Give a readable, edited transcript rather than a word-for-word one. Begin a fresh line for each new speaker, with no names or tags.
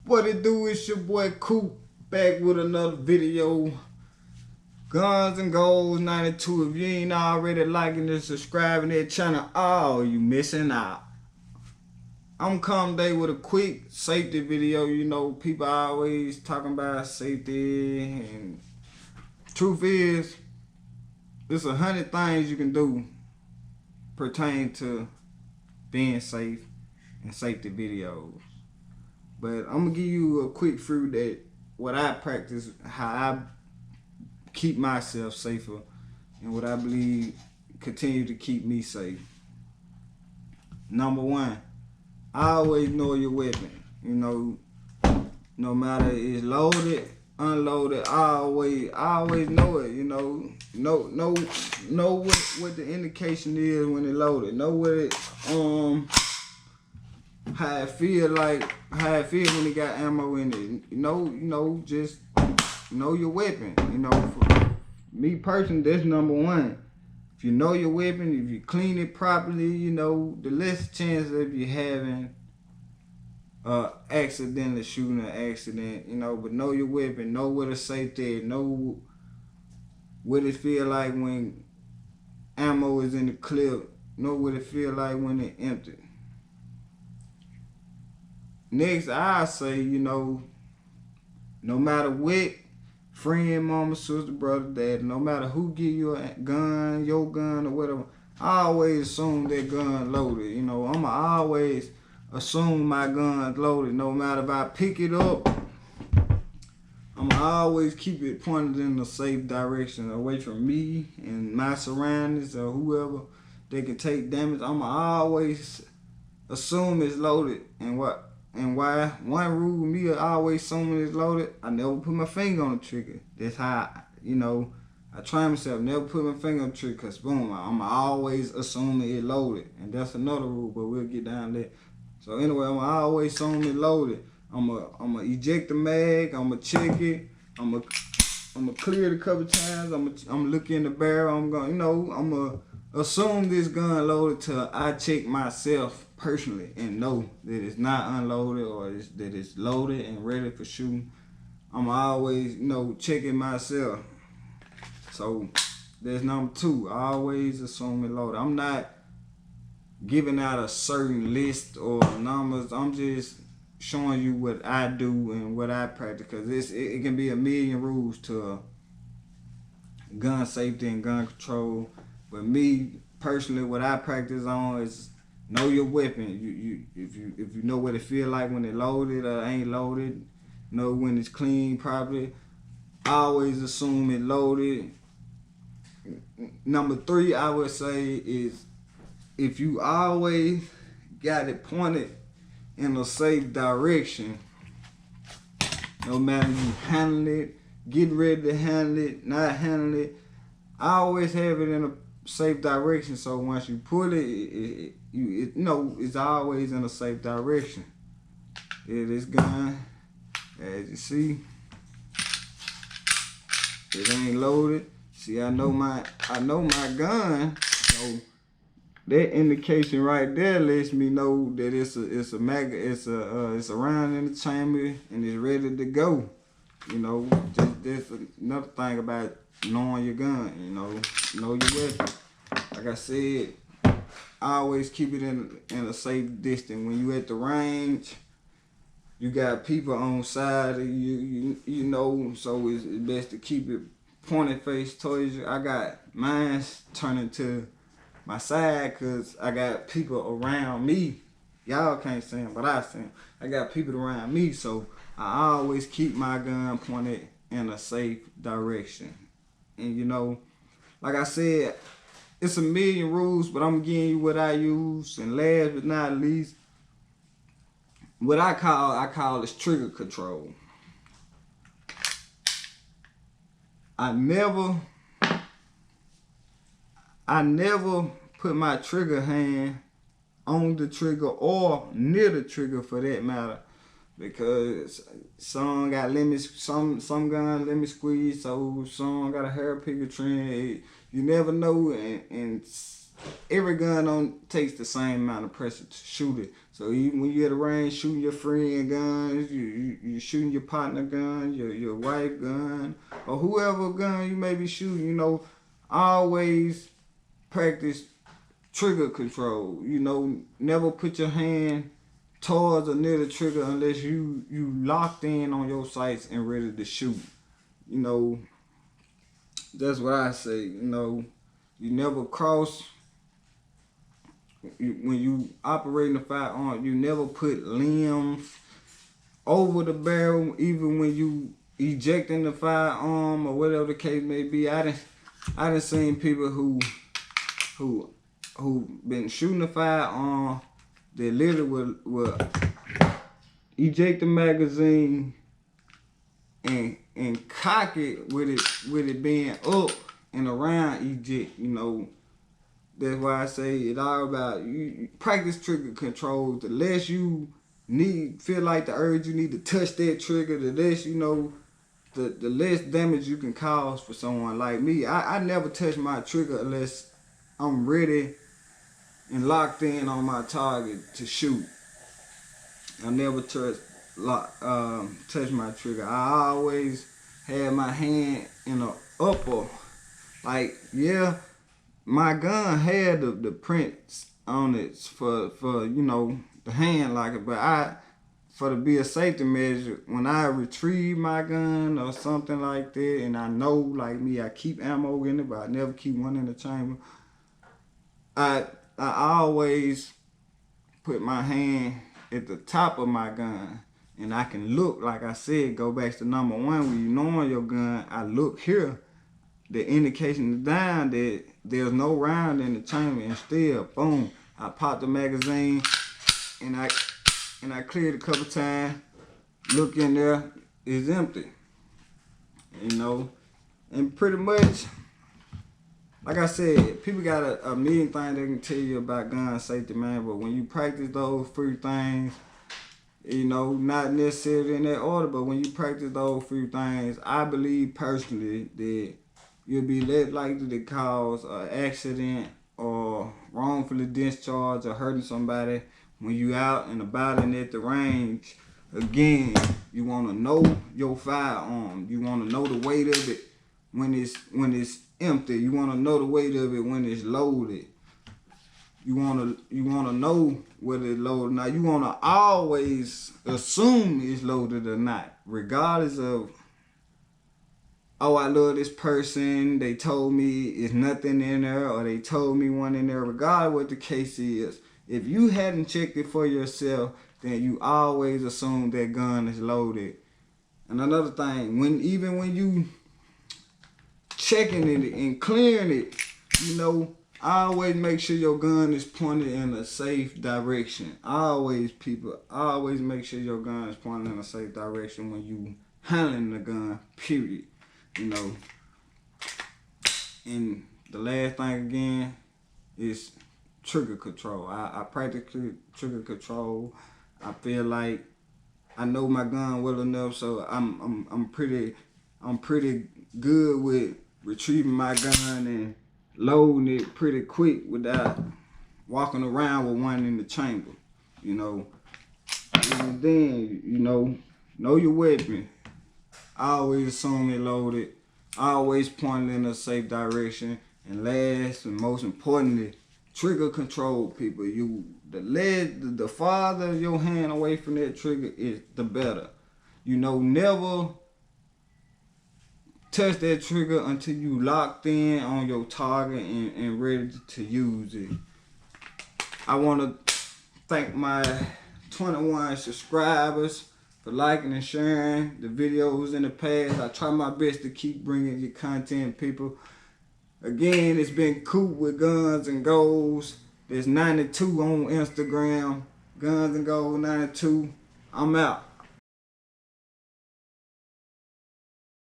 What it do? It's your boy Coop back with another video. Guns and Goals 92. If you ain't already liking and subscribing to that channel, oh, you missing out. I'm coming today with a quick safety video. You know, people always talking about safety, and truth is, there's 100 things you can do pertaining to being safe and safety videos. But I'm gonna give you a quick few that what I practice, how I keep myself safer, and what I believe continue to keep me safe. Number one, I always know your weapon. You know, no matter it's loaded, unloaded, I always know it. You know what the indication is when it's loaded. Know what it how it feel when it got ammo in it. Just know your weapon. For me personally, that's number one. If you know your weapon, if you clean it properly, the less chance of you having accidentally shooting an accident, but know your weapon, know where the safety is, know what it feel like when ammo is in the clip, know what it feel like when it's empty. Next, I say, no matter what, friend, mama, sister, brother, dad, no matter who give you a gun, your gun or whatever, I always assume that gun loaded. I'ma always assume my gun's loaded. No matter if I pick it up, I'ma always keep it pointed in a safe direction, away from me and my surroundings or whoever they can take damage. I'ma always assume it's loaded. And why one rule with me, I always assume it's loaded, I never put my finger on the trigger. That's how, I try myself, never put my finger on the trigger, because boom, I'm always assuming it's loaded. And that's another rule, but we'll get down there. So anyway, I'm always assuming it's loaded. I'm a eject the mag, I'm going to check it, I'm going to clear it a couple times, I'm going to look in the barrel, I'm going to assume this gun loaded till I check myself personally and know that it's not unloaded or that it's loaded and ready for shooting. I'm always, checking myself. So that's number two. I always assume it's loaded. I'm not giving out a certain list or numbers. I'm just showing you what I do and what I practice, because it can be a million rules to gun safety and gun control. But me personally, what I practice on is know your weapon. If you know what it feel like when it loaded or ain't loaded, know when it's clean properly. I always assume it loaded. Number three, I would say, is if you always got it pointed in a safe direction, no matter you handle it, get ready to handle it, not handle it, I always have it in a safe direction. So once you pull it, it's always in a safe direction. Yeah, this gun, as you see, it ain't loaded. See, I know my gun. So that indication right there lets me know that it's a round in the chamber and it's ready to go. That's another thing about knowing your gun. Know your weapon. Like I said, I always keep it in a safe distance. When you at the range, you got people on side of you, so it's best to keep it pointed face towards you. I got mine turning to my side because I got people around me. Y'all can't see them, but I see them. I got people around me, so I always keep my gun pointed in a safe direction. And like I said, it's a million rules, but I'm giving you what I use. And last but not least, what I call is trigger control. I never put my trigger hand on the trigger or near the trigger, for that matter, because some got limits, some guns limit squeeze, so some got a hair picker trend. You never know, and every gun don't takes the same amount of pressure to shoot it. So even when you're at the range shooting your friend guns, you shooting your partner gun, your wife gun, or whoever gun you may be shooting, you know, always practice trigger control. You know, never put your hand towards or near the trigger unless you locked in on your sights and ready to shoot. You know, that's what I say. You know, you never cross. When you operating a firearm, you never put limbs over the barrel, even when you ejecting the firearm or whatever the case may be. I done seen people who been shooting a firearm. They literally will eject the magazine and cock it with it being up and around eject. You know, that's why I say it's all about you practice trigger control. The less you feel like the urge you need to touch that trigger, the less you know, the less damage you can cause for someone like me. I never touch my trigger unless I'm ready and locked in on my target to shoot. I never touch my trigger. I always had my hand in the upper. Like, yeah, my gun had the prints on it for you know, the hand locker, but to be a safety measure, when I retrieve my gun or something like that, and I know, like me, I keep ammo in it, but I never keep one in the chamber. I always put my hand at the top of my gun, and I can look, like I said, go back to number one, when you knowing your gun, I look here. The indication is down that there's no round in the chamber, and still, boom, I pop the magazine, and I cleared a couple times, look in there, it's empty. You know, and pretty much, like I said, people got a million things they can tell you about gun safety, man, but when you practice those few things, you know, not necessarily in that order, but when you practice those few things, I believe personally that you'll be less likely to cause an accident or wrongfully discharge or hurting somebody when you out and about and at the range. Again, you want to know your firearm. You want to know the weight of it when it's empty. You want to know the weight of it when it's loaded. You want to know whether it's loaded or not. You want to always assume it's loaded or not, regardless of, oh, I love this person, they told me it's nothing in there, or they told me one in there. Regardless what the case is, if you hadn't checked it for yourself, then you always assume that gun is loaded. And another thing, even when you checking it and clearing it, you know, always make sure your gun is pointed in a safe direction. Always make sure your gun is pointed in a safe direction when you handling the gun, period. You know, and the last thing again is trigger control. I practice trigger control. I feel like I know my gun well enough, so I'm pretty good with retrieving my gun and loading it pretty quick without walking around with one in the chamber. You know, and then you know your weapon. I always assume it loaded. I always point it in a safe direction. And last and most importantly, trigger control, people. The farther your hand away from that trigger is, the better. You know, never touch that trigger until you locked in on your target and ready to use it. I want to thank my 21 subscribers for liking and sharing the videos in the past. I try my best to keep bringing you content, people. Again, it's been Coop with Guns and Goals. There's 92 on Instagram. Guns and Goals 92. I'm out.